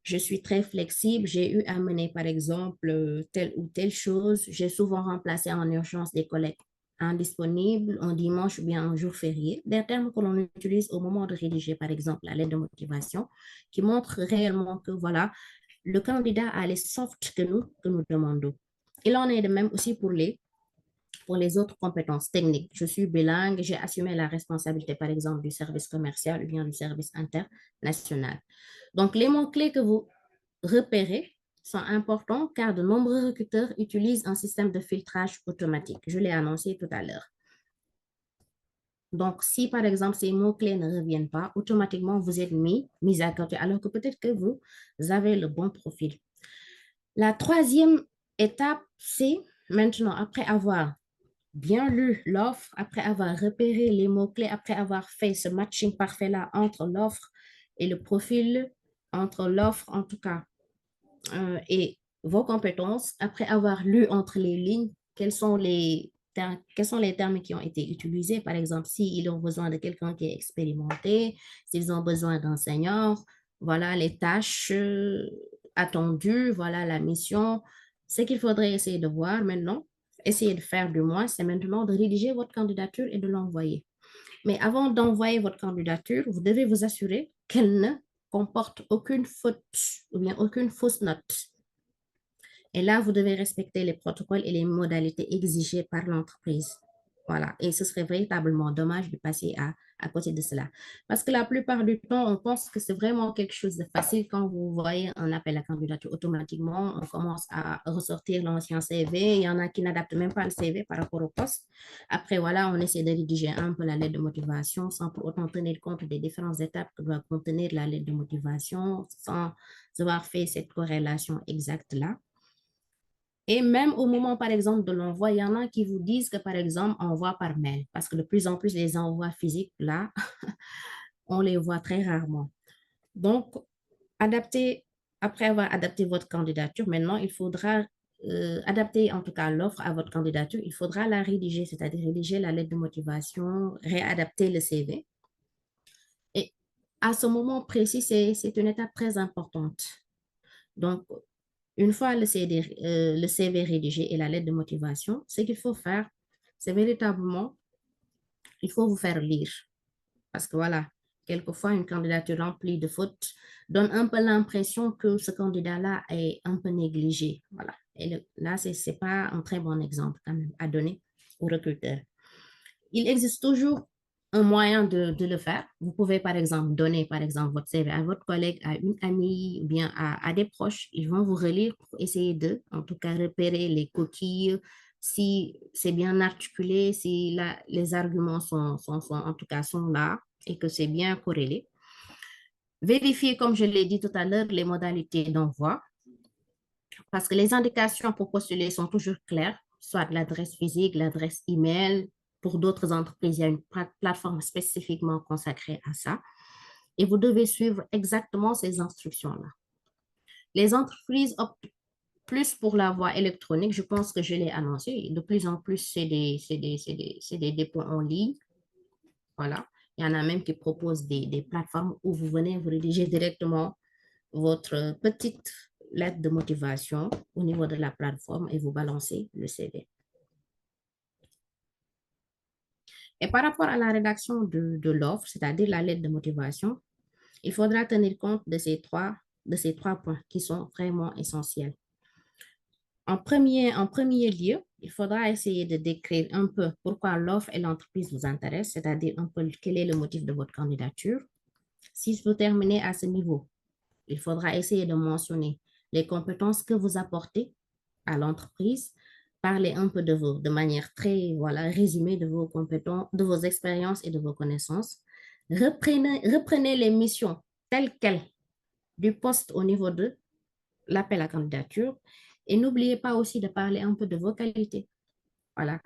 je suis très flexible, j'ai eu à mener, par exemple, telle ou telle chose. J'ai souvent remplacé en urgence des collègues indisponibles, un dimanche ou bien un jour férié. Des termes que l'on utilise au moment de rédiger, par exemple, la lettre de motivation, qui montrent réellement que, voilà, le candidat a les softs que nous demandons. Il en est de même aussi pour les autres compétences techniques. Je suis bilingue, j'ai assumé la responsabilité, par exemple, du service commercial ou bien du service international. Donc, les mots-clés que vous repérez sont importants car de nombreux recruteurs utilisent un système de filtrage automatique. Je l'ai annoncé tout à l'heure. Donc, si par exemple ces mots-clés ne reviennent pas, automatiquement vous êtes mis à côté, alors que peut-être que vous avez le bon profil. La troisième étape, c'est maintenant, après avoir bien lu l'offre, après avoir repéré les mots-clés, après avoir fait ce matching parfait-là entre l'offre et le profil, entre l'offre en tout cas et vos compétences, après avoir lu entre les lignes quels sont les termes qui ont été utilisés. Par exemple, s'ils ont besoin de quelqu'un qui est expérimenté, s'ils ont besoin d'enseignants, voilà les tâches attendues, voilà la mission. Ce qu'il faudrait essayer de voir maintenant, essayer de faire du moins, c'est maintenant de rédiger votre candidature et de l'envoyer. Mais avant d'envoyer votre candidature, vous devez vous assurer qu'elle ne comporte aucune faute ou bien aucune fausse note. Et là, vous devez respecter les protocoles et les modalités exigées par l'entreprise. Voilà. Et ce serait véritablement dommage de passer à côté de cela. Parce que la plupart du temps, on pense que c'est vraiment quelque chose de facile quand vous voyez un appel à candidature automatiquement. On commence à ressortir l'ancien CV. Il y en a qui n'adaptent même pas le CV par rapport au poste. Après, voilà, on essaie de rédiger un peu la lettre de motivation sans pour autant tenir compte des différentes étapes que doit contenir la lettre de motivation, sans avoir fait cette corrélation exacte-là. Et même au moment, par exemple, de l'envoi, il y en a qui vous disent que, par exemple, on envoie par mail. Parce que de plus en plus, les envois physiques, là, on les voit très rarement. Donc, après avoir adapté votre candidature, maintenant, il faudra adapter en tout cas l'offre à votre candidature. Il faudra la rédiger, c'est-à-dire rédiger la lettre de motivation, réadapter le CV. Et à ce moment précis, c'est une étape très importante. Donc, une fois le CV rédigé et la lettre de motivation, ce qu'il faut faire, c'est véritablement, il faut vous faire lire. Parce que voilà, quelquefois, une candidature remplie de fautes donne un peu l'impression que ce candidat-là est un peu négligé. Voilà. Et là, ce n'est pas un très bon exemple quand même à donner aux recruteurs. Il existe toujours un moyen de le faire. Vous pouvez, par exemple, donner, par exemple, votre CV à votre collègue, à une amie ou bien à des proches. Ils vont vous relire pour essayer de, en tout cas, repérer les coquilles, si c'est bien articulé, si les arguments en tout cas, sont là et que c'est bien corrélé. Vérifiez, comme je l'ai dit tout à l'heure, les modalités d'envoi parce que les indications pour postuler sont toujours claires, soit l'adresse physique, l'adresse email. Pour d'autres entreprises, il y a une plateforme spécifiquement consacrée à ça. Et vous devez suivre exactement ces instructions-là. Les entreprises optent plus pour la voie électronique. Je pense que je l'ai annoncé. De plus en plus, c'est des dépôts en ligne. Voilà. Il y en a même qui proposent des plateformes où vous venez vous rédiger directement votre petite lettre de motivation au niveau de la plateforme et vous balancez le CV. Et par rapport à la rédaction de l'offre, c'est-à-dire la lettre de motivation, il faudra tenir compte de ces trois points qui sont vraiment essentiels. En premier lieu, il faudra essayer de décrire un peu pourquoi l'offre et l'entreprise vous intéressent, c'est-à-dire un peu quel est le motif de votre candidature. Si vous terminez à ce niveau, il faudra essayer de mentionner les compétences que vous apportez à l'entreprise. Parlez un peu de manière très résumée de vos compétences, de vos expériences et de vos connaissances. Reprenez les missions telles quelles du poste au niveau de l'appel à candidature et n'oubliez pas aussi de parler un peu de vos qualités. Voilà.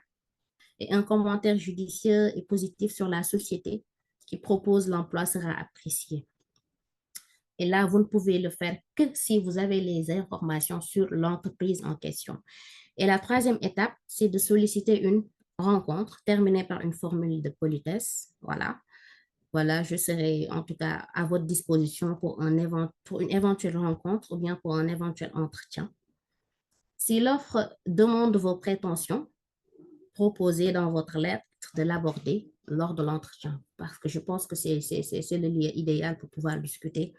Et un commentaire judicieux et positif sur la société qui propose l'emploi sera apprécié. Et là, vous ne pouvez le faire que si vous avez les informations sur l'entreprise en question. Et la troisième étape, c'est de solliciter une rencontre terminée par une formule de politesse. Voilà. Voilà, je serai en tout cas à votre disposition pour une éventuelle rencontre ou bien pour un éventuel entretien. Si l'offre demande vos prétentions, proposez dans votre lettre de l'aborder lors de l'entretien parce que je pense que c'est le lieu idéal pour pouvoir discuter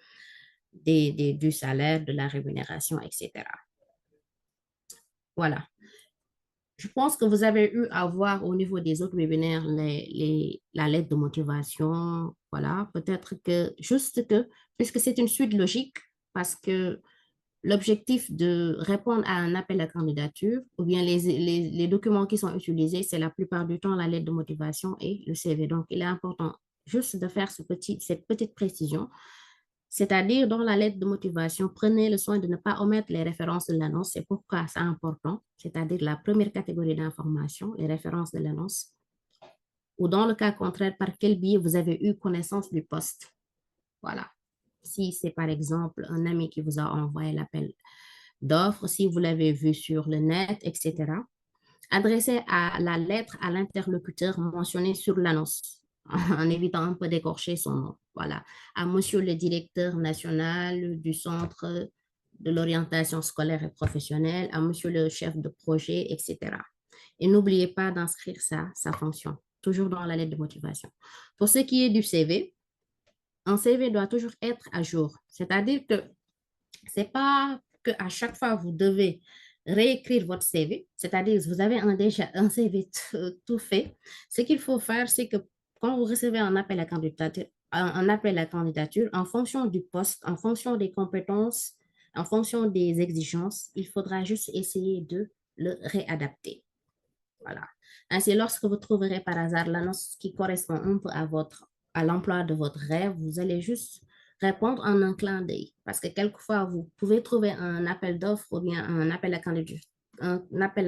du salaire, de la rémunération, etc. Voilà. Je pense que vous avez eu à voir au niveau des autres webinaires la lettre de motivation. Voilà, peut-être que puisque c'est une suite logique, parce que l'objectif de répondre à un appel à candidature ou bien les documents qui sont utilisés, c'est la plupart du temps la lettre de motivation et le CV. Donc, il est important juste de faire cette petite précision. C'est-à-dire, dans la lettre de motivation, prenez le soin de ne pas omettre les références de l'annonce. C'est pourquoi c'est important. C'est-à-dire la première catégorie d'information, les références de l'annonce. Ou dans le cas contraire, par quel biais vous avez eu connaissance du poste. Voilà. Si c'est par exemple un ami qui vous a envoyé l'appel d'offre, si vous l'avez vu sur le net, etc. Adressez la lettre à l'interlocuteur mentionné sur l'annonce en évitant un peu d'écorcher son nom. Voilà. À monsieur le directeur national du centre de l'orientation scolaire et professionnelle, à monsieur le chef de projet, etc. Et n'oubliez pas d'inscrire sa fonction, toujours dans la lettre de motivation. Pour ce qui est du CV, un CV doit toujours être à jour. C'est-à-dire que ce n'est pas qu'à chaque fois, vous devez réécrire votre CV, c'est-à-dire vous avez déjà un CV tout fait. Ce qu'il faut faire, c'est que quand vous recevez un appel à candidature, en fonction du poste, en fonction des compétences, en fonction des exigences, il faudra juste essayer de le réadapter. Voilà. Ainsi, lorsque vous trouverez par hasard l'annonce qui correspond un peu à l'emploi de votre rêve, vous allez juste répondre en un clin d'œil. Parce que quelquefois, vous pouvez trouver un appel d'offres ou bien un appel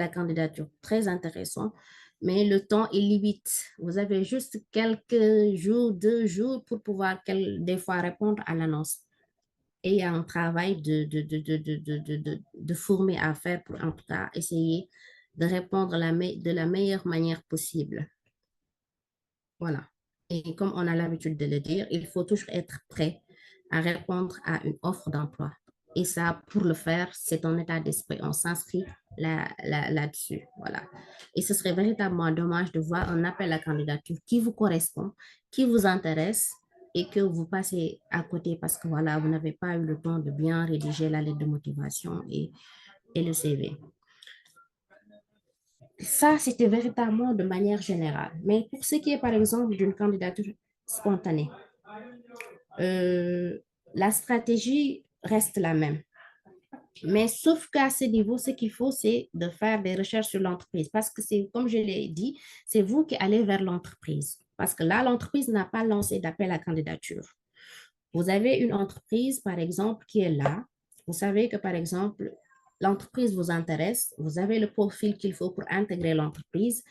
à candidature très intéressant, mais le temps est limite. Vous avez juste quelques jours, 2 jours pour pouvoir des fois répondre à l'annonce. Et il y a un travail de fourmi à faire pour en tout cas essayer de répondre de la meilleure manière possible. Voilà. Et comme on a l'habitude de le dire, il faut toujours être prêt à répondre à une offre d'emploi. Et ça, pour le faire, c'est un état d'esprit. On s'inscrit là-dessus. Voilà. Et ce serait véritablement dommage de voir un appel à candidature qui vous correspond, qui vous intéresse, et que vous passez à côté parce que voilà, vous n'avez pas eu le temps de bien rédiger la lettre de motivation et le CV. Ça, c'était véritablement de manière générale. Mais pour ce qui est, par exemple, d'une candidature spontanée, euh, la stratégie reste la même. Mais sauf qu'à ce niveau, ce qu'il faut, c'est de faire des recherches sur l'entreprise. Parce que c'est, comme je l'ai dit, c'est vous qui allez vers l'entreprise. Parce que là, l'entreprise n'a pas lancé d'appel à candidature. Vous avez une entreprise, par exemple, qui est là. Vous savez que, par exemple, l'entreprise vous intéresse. Vous avez le profil qu'il faut pour intégrer l'entreprise.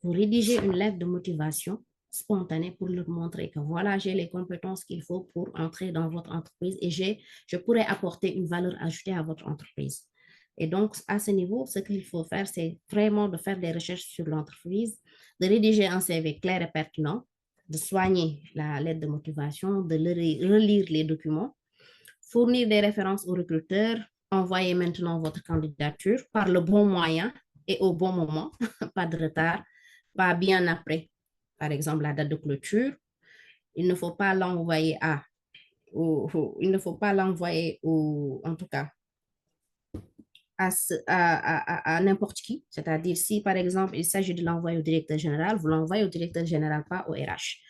Vous rédigez une lettre de motivation spontanée pour leur montrer que voilà, j'ai les compétences qu'il faut pour entrer dans votre entreprise et je pourrais apporter une valeur ajoutée à votre entreprise. Et donc, à ce niveau, ce qu'il faut faire, c'est vraiment de faire des recherches sur l'entreprise, de rédiger un CV clair et pertinent, de soigner la lettre de motivation, de relire les documents, fournir des références aux recruteurs, envoyer maintenant votre candidature par le bon moyen et au bon moment, pas de retard, pas bien après, par exemple la date de clôture. Il ne faut pas l'envoyer il ne faut pas l'envoyer en tout cas, à n'importe qui. C'est-à-dire, si par exemple, il s'agit de l'envoyer au directeur général, vous l'envoyez au directeur général, pas au RH.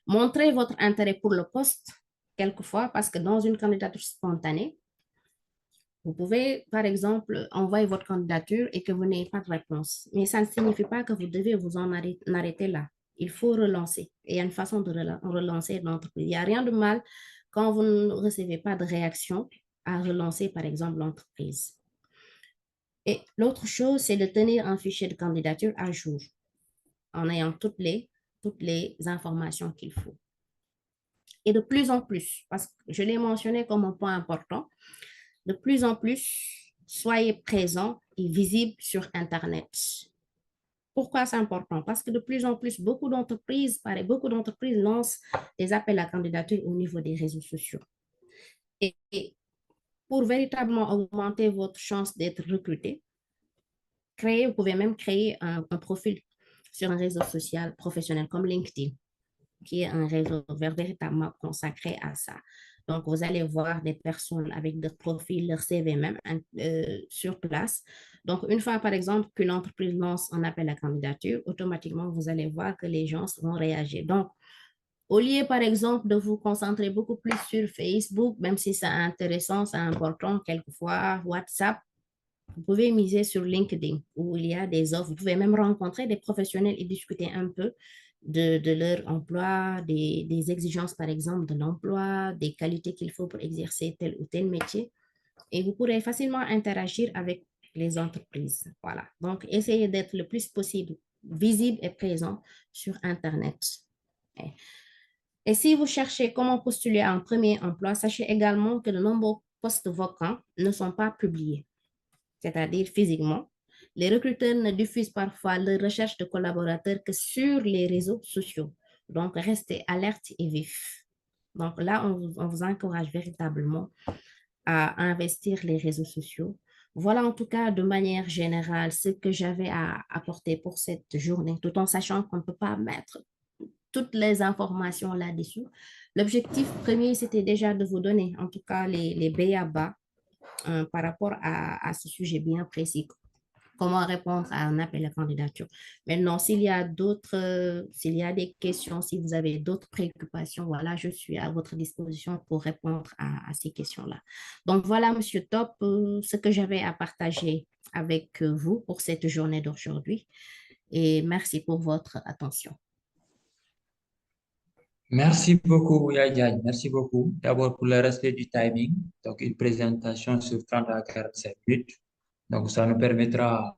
Montrez votre intérêt pour le poste, quelquefois, parce que dans une candidature spontanée, vous pouvez, par exemple, envoyer votre candidature et que vous n'ayez pas de réponse. Mais ça ne signifie pas que vous devez vous en arrêter là. Il faut relancer. Et il y a une façon de relancer l'entreprise. Il n'y a rien de mal quand vous ne recevez pas de réaction à relancer, par exemple, l'entreprise. Et l'autre chose, c'est de tenir un fichier de candidature à jour en ayant toutes les informations qu'il faut. Et de plus en plus, parce que je l'ai mentionné comme un point important, de plus en plus, soyez présents et visibles sur Internet. Pourquoi c'est important? Parce que de plus en plus, beaucoup d'entreprises lancent des appels à candidature au niveau des réseaux sociaux. Et pour véritablement augmenter votre chance d'être recruté, vous pouvez même créer un profil sur un réseau social professionnel comme LinkedIn, qui est un réseau véritablement consacré à ça. Donc, vous allez voir des personnes avec des profils, leur CV même sur place. Donc, une fois, par exemple, qu'une entreprise lance un appel à candidature, automatiquement, vous allez voir que les gens vont réagir. Donc, au lieu, par exemple, de vous concentrer beaucoup plus sur Facebook, même si c'est intéressant, c'est important, quelquefois, WhatsApp, vous pouvez miser sur LinkedIn où il y a des offres. Vous pouvez même rencontrer des professionnels et discuter un peu de leur emploi, des exigences, par exemple, de l'emploi, des qualités qu'il faut pour exercer tel ou tel métier. Et vous pourrez facilement interagir avec les entreprises. Voilà. Donc, essayez d'être le plus possible visible et présent sur Internet. Et si vous cherchez comment postuler à un premier emploi, sachez également que de nombreux postes vacants ne sont pas publiés, c'est-à-dire physiquement. Les recruteurs ne diffusent parfois leurs recherches de collaborateurs que sur les réseaux sociaux. Donc, restez alerte et vif. Donc là, on vous encourage véritablement à investir les réseaux sociaux. Voilà en tout cas de manière générale ce que j'avais à apporter pour cette journée, tout en sachant qu'on ne peut pas mettre toutes les informations là-dessus. L'objectif premier, c'était déjà de vous donner en tout cas les b.a.-ba par rapport à ce sujet bien précis. Comment répondre à un appel à candidature. Maintenant, s'il y a des questions, si vous avez d'autres préoccupations, voilà, je suis à votre disposition pour répondre à ces questions-là. Donc, voilà, Monsieur Top, ce que j'avais à partager avec vous pour cette journée d'aujourd'hui. Et merci pour votre attention. Merci beaucoup, Yaya. Merci beaucoup. D'abord pour le respect du timing. Donc, une présentation sur 30 à 45 minutes. Donc, ça nous permettra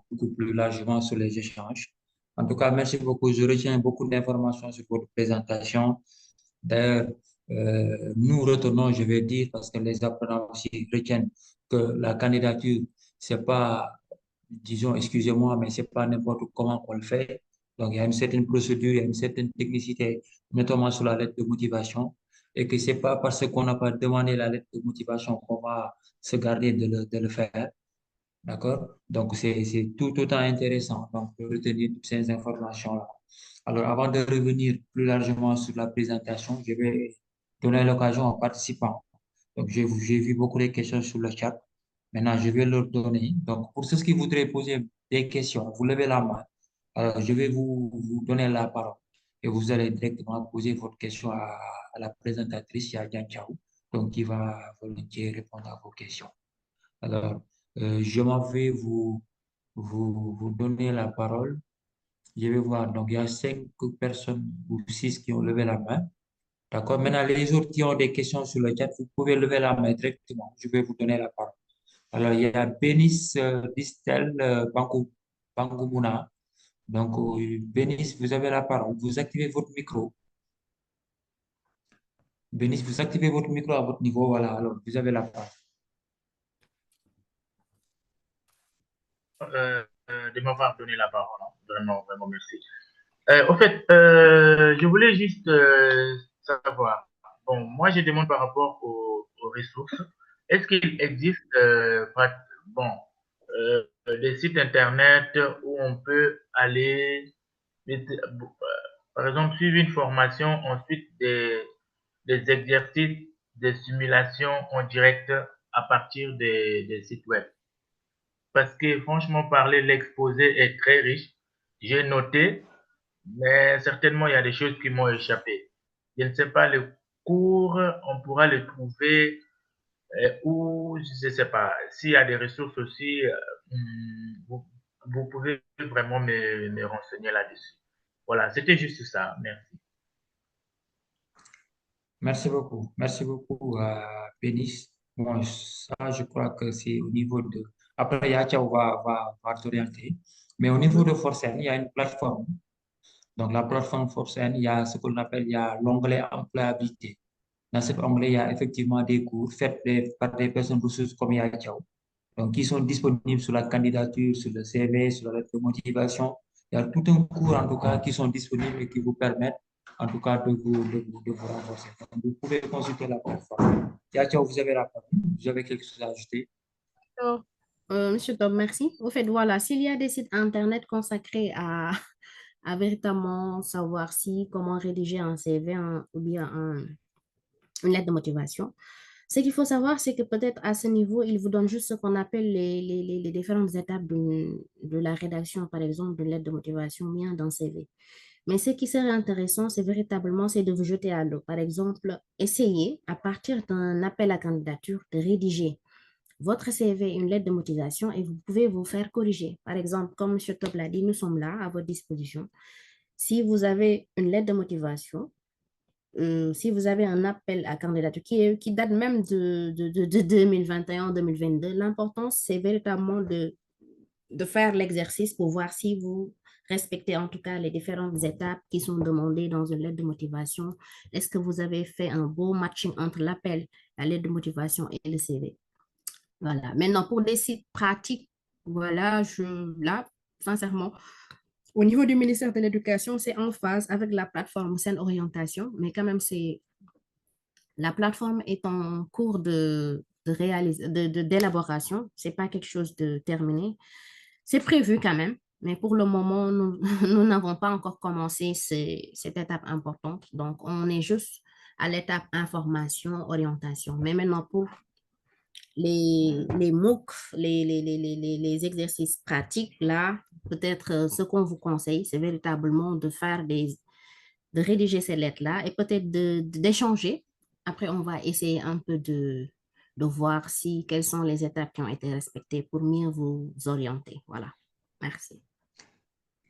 beaucoup plus largement sur les échanges. En tout cas, merci beaucoup. Je retiens beaucoup d'informations sur votre présentation. D'ailleurs, nous retournons, je vais dire, parce que les apprenants aussi retiennent que la candidature, c'est pas, disons, excusez-moi, mais c'est pas n'importe comment qu'on le fait. Donc, il y a une certaine procédure, il y a une certaine technicité, notamment sur la lettre de motivation, et que c'est pas parce qu'on n'a pas demandé la lettre de motivation qu'on va se garder de le faire. D'accord? Donc, c'est tout autant intéressant donc, de retenir toutes ces informations-là. Alors, avant de revenir plus largement sur la présentation, je vais donner l'occasion aux participants. Donc, j'ai vu beaucoup de questions sur le chat. Maintenant, je vais leur donner. Donc, pour ceux qui voudraient poser des questions, vous levez la main. Alors, je vais vous donner la parole et vous allez directement poser votre question à la présentatrice, Yadian Chao, donc qui va volontiers répondre à vos questions. Alors, je m'en vais vous donner la parole. Je vais voir. Donc, il y a 5 personnes ou 6 qui ont levé la main. D'accord. Maintenant, les autres qui ont des questions sur le chat, vous pouvez lever la main directement. Je vais vous donner la parole. Alors, il y a Bénice Distel Bangumuna. Donc, Bénice, vous avez la parole. Vous activez votre micro. Bénice, vous activez votre micro à votre niveau. Voilà, alors, vous avez la parole. De m'avoir donné la parole. Hein. Vraiment, vraiment merci. Au fait, je voulais juste savoir. Bon, moi, je demande par rapport aux ressources. Est-ce qu'il existe bon, des sites internet où on peut aller, par exemple, suivre une formation, ensuite des exercices, des simulations en direct à partir des sites web? Parce que franchement parler, l'exposé est très riche. J'ai noté, mais certainement il y a des choses qui m'ont échappé. Je ne sais pas, le cours, on pourra le trouver ou je ne sais pas. S'il y a des ressources aussi, vous pouvez vraiment me renseigner là-dessus. Voilà, c'était juste ça. Merci. Merci beaucoup. Merci beaucoup, Bénice. Bon, ça, je crois que c'est au niveau de... Après, Yacha va t'orienter. Mais au niveau de Forcen, il y a une plateforme. Donc, la plateforme Forcen, il y a ce qu'on appelle, il y a l'onglet employabilité. Dans cet onglet, il y a effectivement des cours faits par des personnes ressources comme Yacha. Donc, qui sont disponibles sur la candidature, sur le CV, sur la lettre de motivation. Il y a tout un cours, en tout cas, qui sont disponibles et qui vous permettent, en tout cas, de vous renforcer. Donc, vous pouvez consulter la plateforme. Tiens, vous avez la parole. Vous avez quelque chose à ajouter? Alors, Monsieur Tom, merci. Au fait, voilà, s'il y a des sites Internet consacrés à véritablement savoir si, comment rédiger un CV ou bien une lettre de motivation, ce qu'il faut savoir, c'est que peut-être à ce niveau, il vous donne juste ce qu'on appelle les différentes étapes de la rédaction, par exemple, d'une lettre de motivation ou bien d'un CV. Mais ce qui serait intéressant, c'est véritablement, c'est de vous jeter à l'eau. Par exemple, essayez, à partir d'un appel à candidature, de rédiger votre CV, une lettre de motivation, et vous pouvez vous faire corriger. Par exemple, comme M. Top l'a dit, nous sommes là à votre disposition. Si vous avez une lettre de motivation, si vous avez un appel à candidature qui date même de 2021-2022, l'important, c'est véritablement de faire l'exercice pour voir si vous respectez en tout cas les différentes étapes qui sont demandées dans une lettre de motivation. Est-ce que vous avez fait un beau matching entre l'appel, la lettre de motivation et le CV? Voilà. Maintenant, pour des sites pratiques, voilà, là, sincèrement, au niveau du ministère de l'Éducation, c'est en phase avec la plateforme Scène Orientation, mais quand même, la plateforme est en cours d'élaboration. Ce n'est pas quelque chose de terminé. C'est prévu quand même, mais pour le moment, nous n'avons pas encore commencé cette étape importante. Donc, on est juste à l'étape information, orientation. Mais maintenant, pour les MOOC, les exercices pratiques, là, peut-être ce qu'on vous conseille, c'est véritablement de rédiger ces lettres-là et peut-être d'échanger. Après, on va essayer un peu de voir quelles sont les étapes qui ont été respectées pour mieux vous orienter. Voilà. Merci.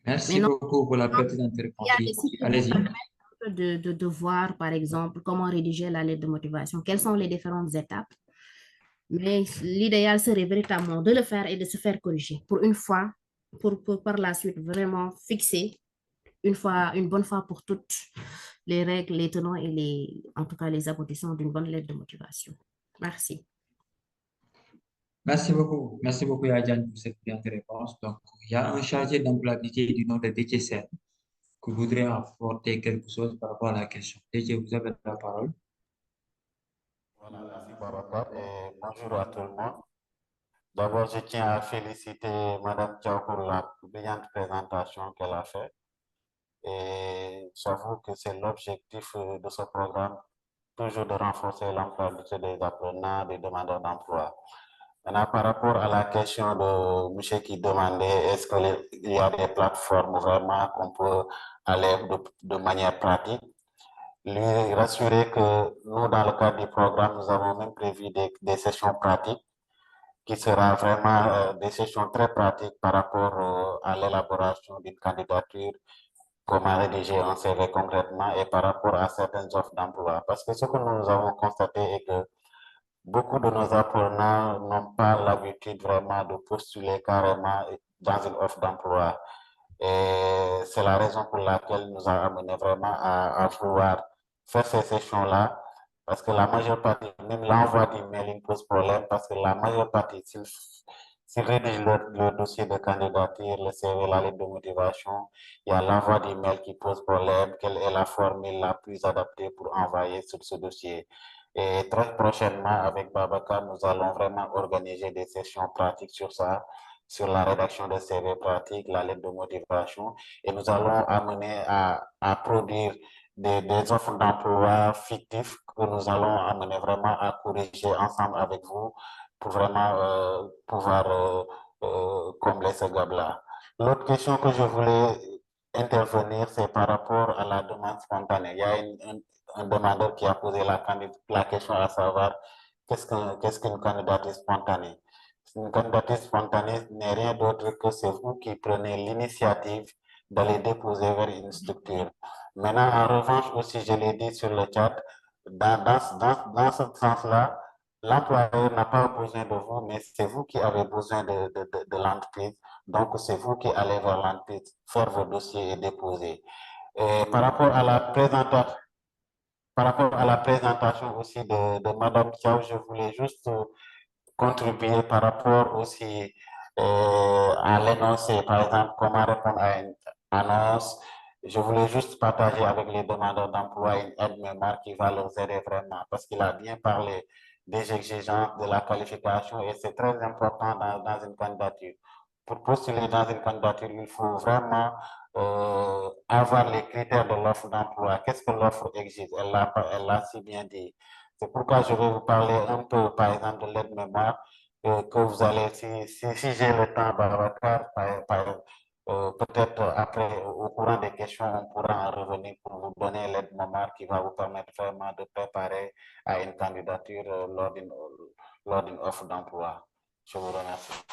Merci Maintenant, beaucoup pour la pertinente il y a réponse. des Oui, sites qui vous allez-y. permettent de voir, par exemple, comment rédiger la lettre de motivation, quelles sont les différentes étapes. Mais l'idéal serait véritablement de le faire et de se faire corriger pour une fois, pour par la suite vraiment fixer une bonne fois pour toutes les règles, les tenants et en tout cas les aboutissants d'une bonne lettre de motivation. Merci. Merci beaucoup, Yadian, pour cette brillante réponse. Donc, il y a un chargé d'employabilité du nom de DTCN que voudrait apporter quelque chose par rapport à la question. DJ, vous avez la parole. Voilà, merci Babacar et bonjour à tout le monde. D'abord, je tiens à féliciter Madame Thiaw pour la brillante présentation qu'elle a faite. Et j'avoue que c'est l'objectif de ce programme, toujours de renforcer l'employabilité des apprenants, des demandeurs d'emploi. Maintenant, par rapport à la question de monsieur qui demandait est-ce qu'il y a des plateformes vraiment qu'on peut aller de manière pratique, lui rassurer que nous, dans le cadre du programme, nous avons même prévu des sessions pratiques qui sera vraiment des sessions très pratiques par rapport à l'élaboration d'une candidature, comment rédiger un CV concrètement et par rapport à certaines offres d'emploi. Parce que ce que nous avons constaté est que beaucoup de nos apprenants n'ont pas l'habitude vraiment de postuler carrément dans une offre d'emploi. Et c'est la raison pour laquelle nous a amené vraiment à vouloir faire ces sessions-là. Parce que la majeure partie, même l'envoi d'email, pose problème parce que la majeure partie, s'ils rédigent le dossier de candidature, le CV, la lettre de motivation, il y a l'envoi d'email qui pose problème, quelle est la formule la plus adaptée pour envoyer sur ce dossier. Et très prochainement, avec Babacar, nous allons vraiment organiser des sessions pratiques sur ça, sur la rédaction de CV pratiques, la lettre de motivation, et nous allons amener à produire des offres d'emploi fictifs que nous allons amener vraiment à corriger ensemble avec vous pour vraiment pouvoir combler ce gap-là. L'autre question que je voulais intervenir, c'est par rapport à la demande spontanée. Il y a un demandeur qui a posé la question à savoir qu'est-ce qu'une candidature spontanée. Une candidature spontanée n'est rien d'autre que c'est vous qui prenez l'initiative d'aller déposer vers une structure. Maintenant, en revanche, aussi, je l'ai dit sur le chat, dans ce sens-là, l'employeur n'a pas besoin de vous, mais c'est vous qui avez besoin de l'entreprise. Donc, c'est vous qui allez vers l'entreprise, faire vos dossiers et déposer. Et par rapport à la présentation aussi de Madame Thiaw, je voulais juste contribuer par rapport aussi à l'énoncé, par exemple, comment répondre à une annonce. Je voulais juste partager avec les demandeurs d'emploi une aide mémoire qui va leur aider vraiment parce qu'il a bien parlé des exigences de la qualification et c'est très important dans une candidature. Pour postuler dans une candidature, il faut vraiment avoir les critères de l'offre d'emploi. Qu'est-ce que l'offre exige? Elle l'a si bien dit. C'est pourquoi je vais vous parler un peu, par exemple, de l'aide-mémoire que vous allez, si j'ai le temps, Babacar, peut-être après, au courant des questions, on pourra en revenir pour vous donner l'aide-mémoire qui va vous permettre vraiment de préparer à une candidature lors d'une offre d'emploi. Je vous remercie.